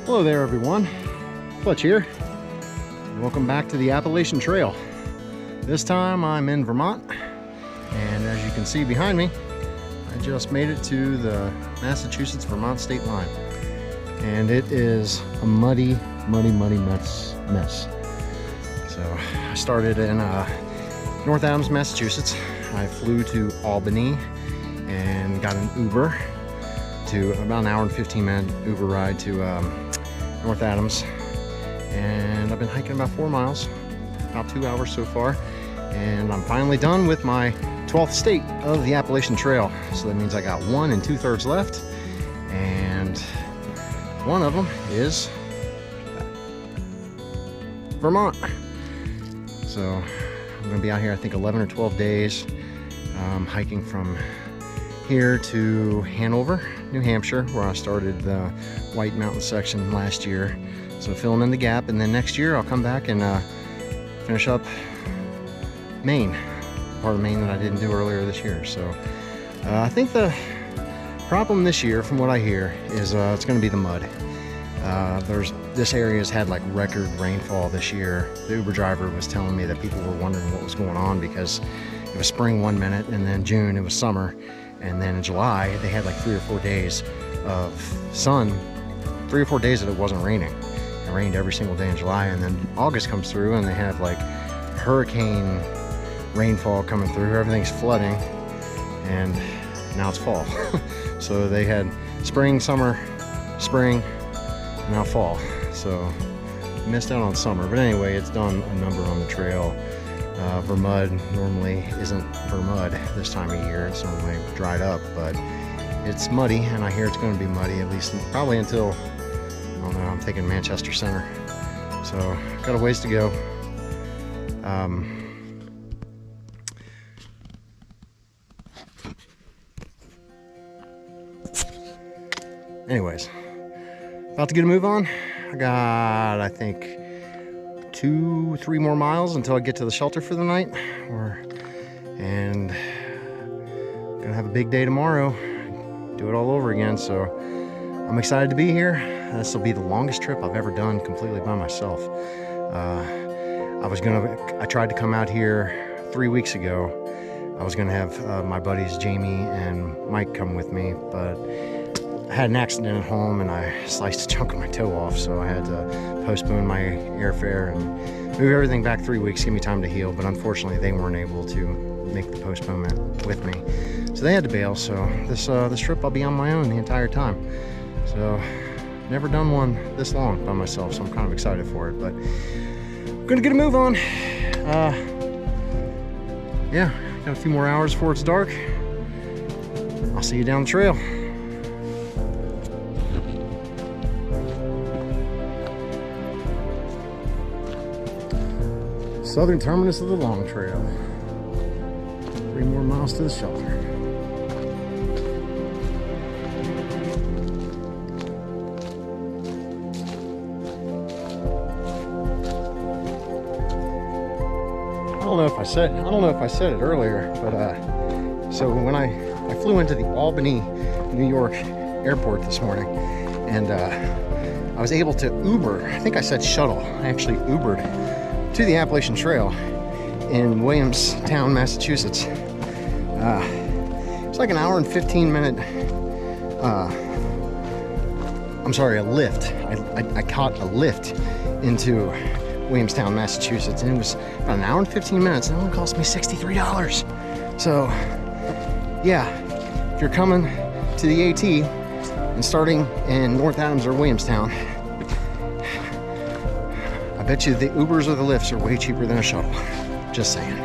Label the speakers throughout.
Speaker 1: Hello there everyone, Fletch here. Welcome back to the Appalachian Trail. This time I'm in Vermont, and as you can see behind me, I just made it to the Massachusetts-Vermont state line. And it is a muddy mess. So I started in North Adams, Massachusetts. I flew to Albany and got an Uber to about an hour and 15-minute Uber ride to North Adams, and I've been hiking about 4 miles, about 2 hours so far, and I'm finally done with my 12th state of the Appalachian Trail. So that means I got 1 2/3 left, and one of them is Vermont. So I'm going to be out here I think 11 or 12 days, hiking from here to Hanover, New Hampshire, where I started the White Mountain section last year. So filling in the gap, and then next year I'll come back and finish up Maine, part of Maine that I didn't do earlier this year. So I think the problem this year, from what I hear, is it's going to be the mud. This area has had like record rainfall this year. The Uber driver was telling me that people were wondering what was going on because it was spring 1 minute, and then June it was summer. And then in July, they had like 3 or 4 days of sun, 3 or 4 days that it wasn't raining. It rained every single day in July, and then August comes through and they have like hurricane rainfall coming through, everything's flooding, and now it's fall. So they had spring, summer, spring, now fall. So missed out on summer, but anyway, it's done a number on the trail. Vermud normally isn't Vermud this time of year. It's normally dried up, but it's muddy, and I hear it's going to be muddy at least probably until, I don't know, I'm thinking Manchester Center. So got a ways to go. Anyways, about to get a move on. I got, I think, 2-3 more miles until I get to the shelter for the night, and gonna have a big day tomorrow, do it all over again. So I'm excited to be here. This will be the longest trip I've ever done completely by myself. I tried to come out here 3 weeks ago. I was gonna have my buddies Jamie and Mike come with me, but I had an accident at home and I sliced a chunk of my toe off, so I had to postpone my airfare and move everything back 3 weeks, give me time to heal. But unfortunately, they weren't able to make the postponement with me, so they had to bail. So this trip I'll be on my own the entire time. So never done one this long by myself, so I'm kind of excited for it. But I'm gonna get a move on. Yeah, got a few more hours before it's dark. I'll see you down the trail. Southern terminus of the long trail. 3 more miles to the shelter. I don't know if I said it earlier, but so when I flew into the Albany, New York airport this morning, and I was able to Uber. I think I said shuttle. I actually Ubered to the Appalachian Trail in Williamstown, Massachusetts. It's like an hour and 15-minute, a lift. I caught a lift into Williamstown, Massachusetts, and it was about an hour and 15 minutes, and it only cost me $63. So, yeah, if you're coming to the AT and starting in North Adams or Williamstown, I bet you the Ubers or the Lyfts are way cheaper than a shuttle. Just saying.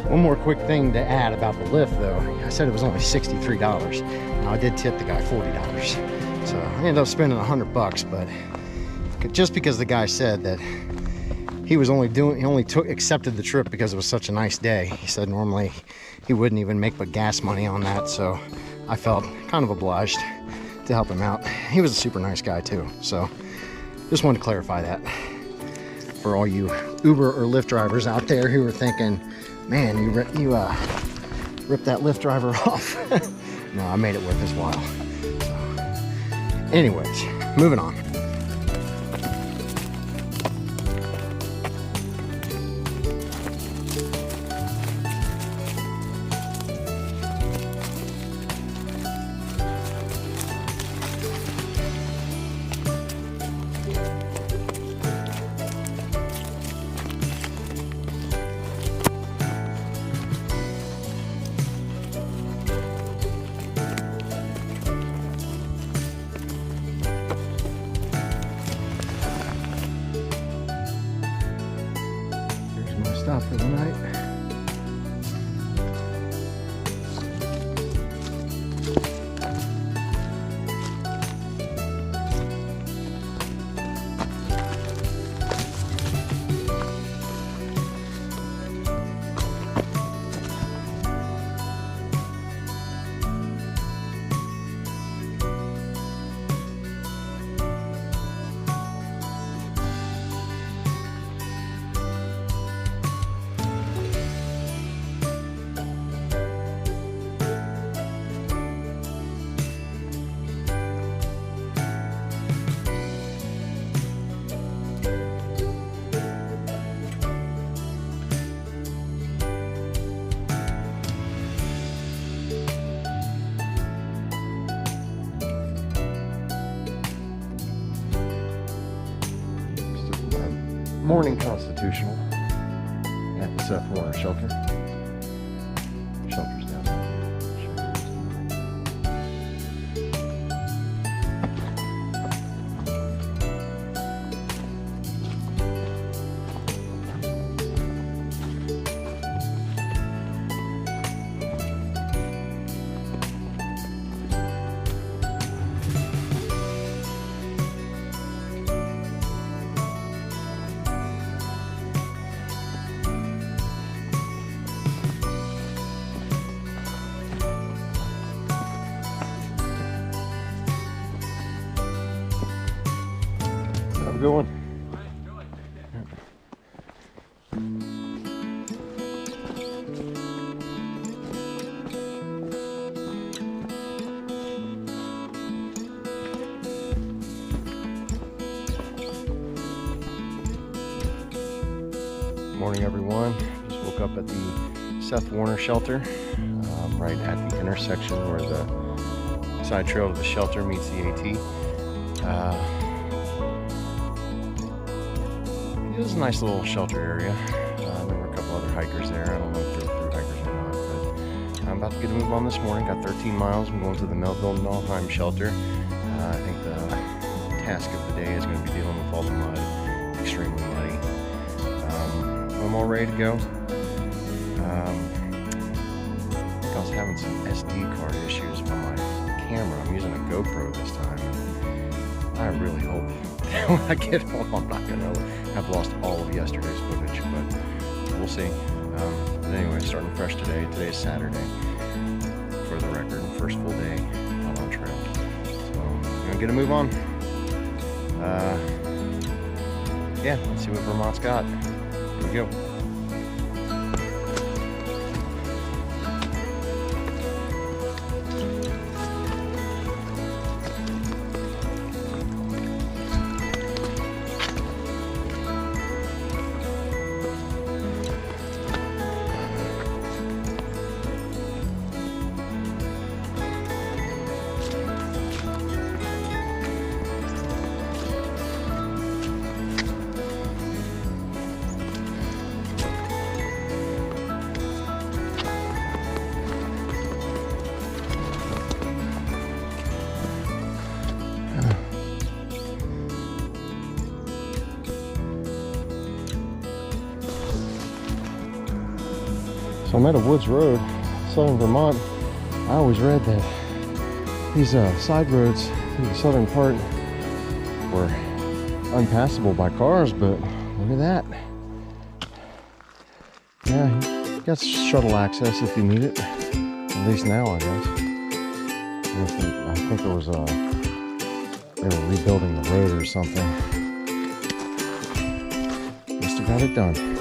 Speaker 1: One more quick thing to add about the Lyft, though. I said it was only $63. Now, I did tip the guy $40. So I ended up spending $100, but just because the guy said that he only accepted the trip because it was such a nice day. He said normally he wouldn't even make but gas money on that, so I felt kind of obliged to help him out. He was a super nice guy too, so just wanted to clarify that for all you Uber or Lyft drivers out there who are thinking, man, rip that lift driver off. No, I made it worth his while. So, anyways, moving on. Stop for the night. Morning constitutional at the Seth shelter. Shelter's down there. Have a good one. Morning, everyone. Just woke up at the Seth shelter, right at the intersection where the side trail to the shelter meets the AT. It was a nice little shelter area. There were a couple other hikers there. I don't know if there were through hikers or not, but I'm about to get a move on this morning. Got 13 miles. I'm going to the Melville Nauheim shelter. I think the task of the day is going to be dealing with all the mud. Extremely muddy. I'm all ready to go. I think I was having some SD card issues with my camera. I'm using a GoPro this time. I really hope when I get home I'm not going to have lost all of yesterday's footage, but we'll see. But anyway, starting fresh today. Today's Saturday, for the record, first full day out on trail. So I'm going to get a move on. Yeah, let's see what Vermont's got. Here we go. So I'm at a woods road, southern Vermont. I always read that these side roads through the southern part were unpassable by cars, but look at that. Yeah, you got shuttle access if you need it. At least now, I guess. I think there was they were rebuilding the road or something. Must have got it done.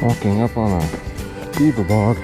Speaker 1: Walking up on a beaver bog.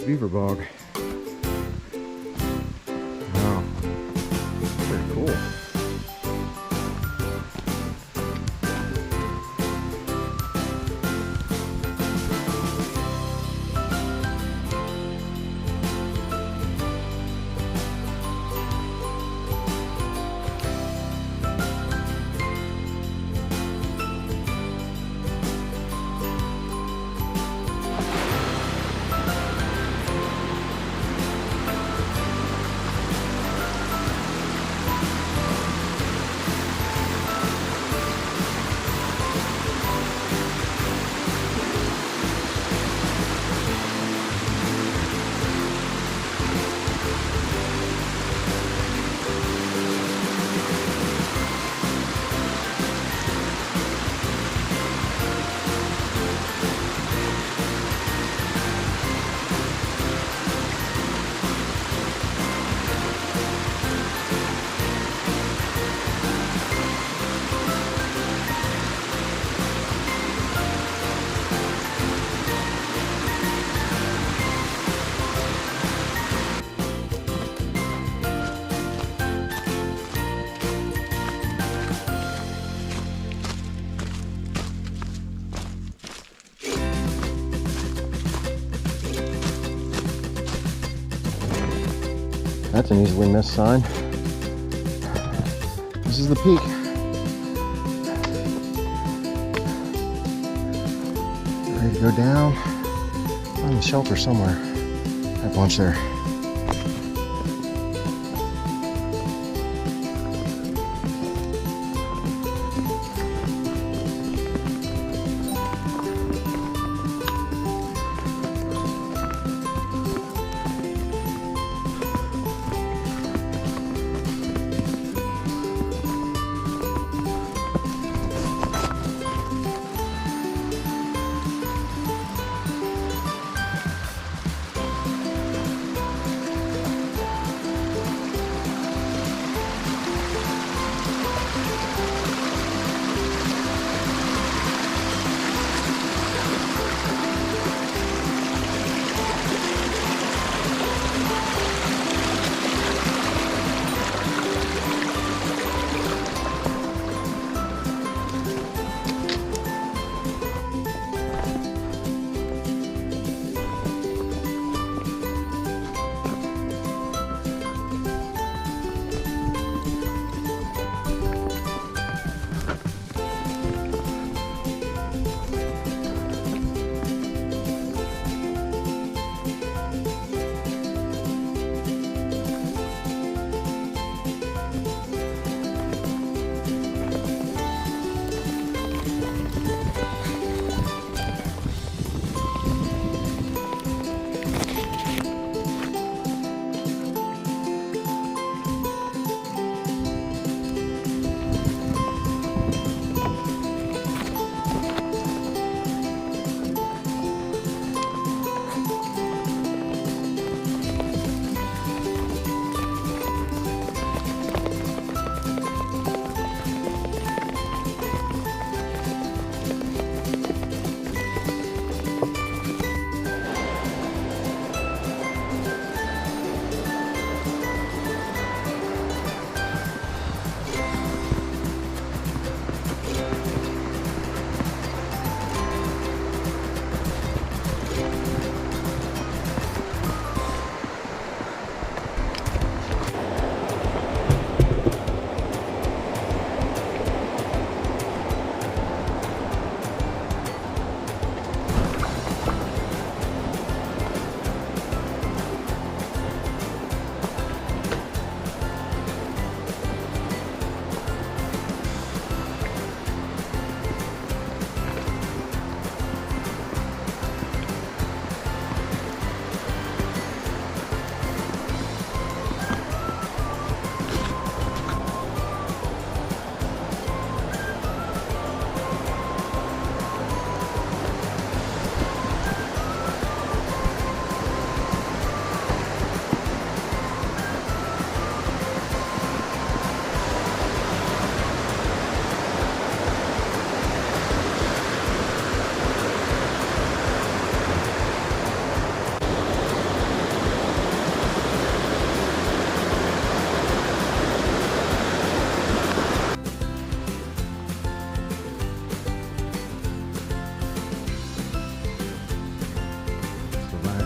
Speaker 1: Beaver bog. Wow, pretty cool. That's an easily missed sign. This is the peak. Ready to go down. Find the shelter somewhere. I have lunch there.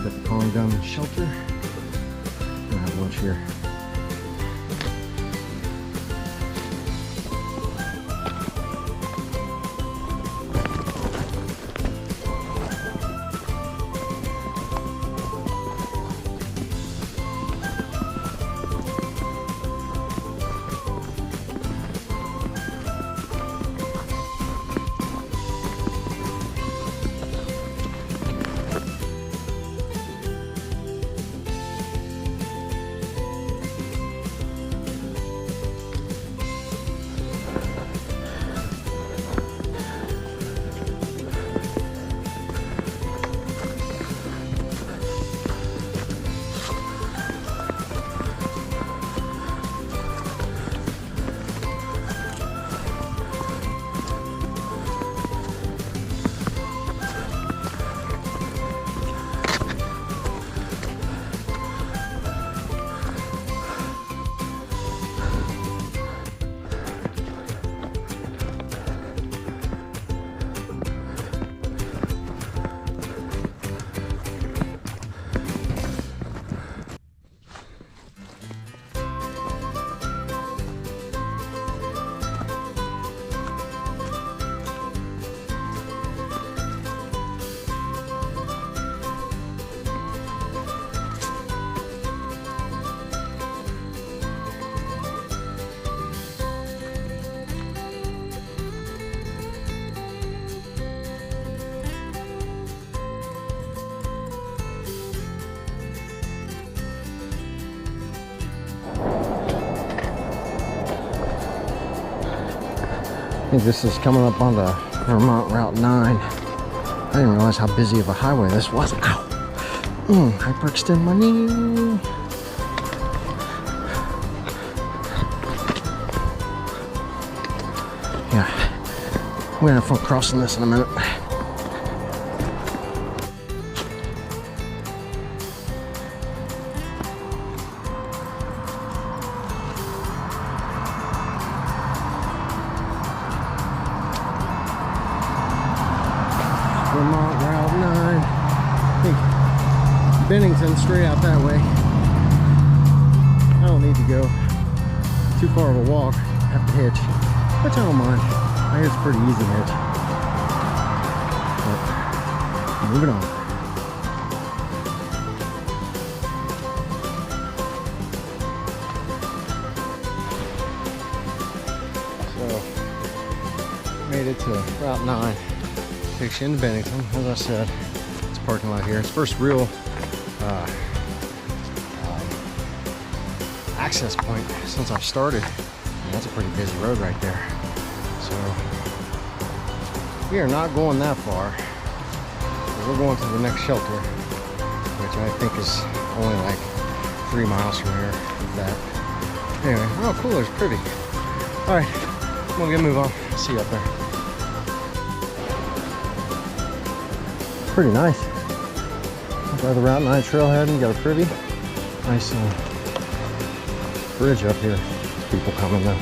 Speaker 1: at the Con Gun Shelter. I'm gonna have lunch here. I think this is coming up on the Vermont Route 9. I didn't realize how busy of a highway this was. Ow! Hyperextend my knee. Yeah, we're gonna have fun crossing this in a minute. Vermont Route 9. I think Bennington straight out that way. I don't need to go too far of a walk. Have to hitch, which I don't mind. I hear it's pretty easy hitch. But moving on. So made it to Route 9. Takes you into Bennington. As I said, it's a parking lot here. It's first real access point since I've started. And that's a pretty busy road right there. So we are not going that far. We're going to the next shelter, which I think is only like 3 miles from here. If that. Anyway, oh cool, it's pretty. All right, I'm gonna move on. See you up there. Pretty nice. By the Route 9 trailhead, and you got a pretty nice bridge up here. There's people coming though.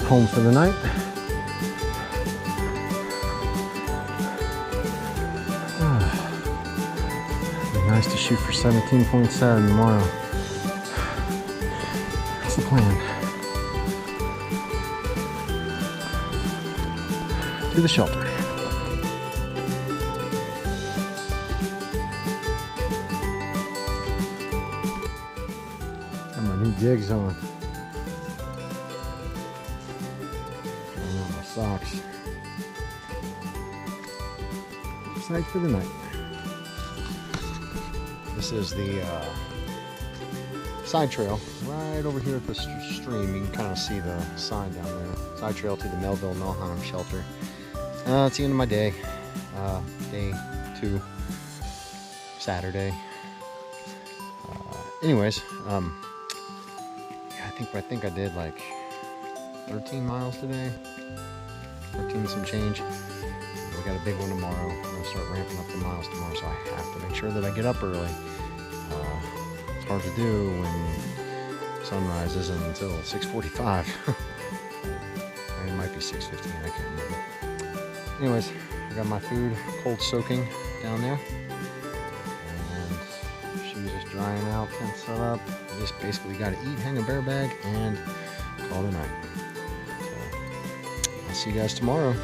Speaker 1: Home for the night. Be nice to shoot for 17.7 tomorrow. That's the plan. to the shelter. Got my new digs on. And on my socks. Excited for the night. This is the side trail right over here at the stream. You can kind of see the sign down there. Side trail to the Melville Nauheim shelter. It's the end of my day. Day 2, Saturday. Anyways, yeah, I think I did like 13 miles today. 13 and some change. We got a big one tomorrow. We're gonna start ramping up the miles tomorrow, so I have to make sure that I get up early. It's hard to do when sunrise isn't until 6:45. It might be 6:15, I can't remember. Anyways, I got my food cold soaking down there. And shoes just drying out, tent set up. I just basically got to eat, hang a bear bag, and call it a night. So, I'll see you guys tomorrow.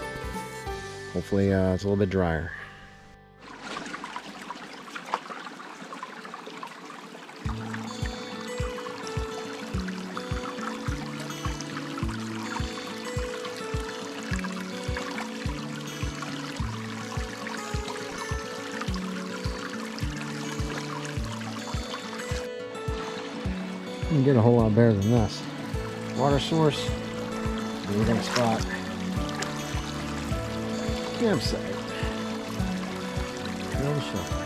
Speaker 1: Hopefully it's a little bit drier. You can get a whole lot better than this. Water source, breathing spot, campsite, no shelter.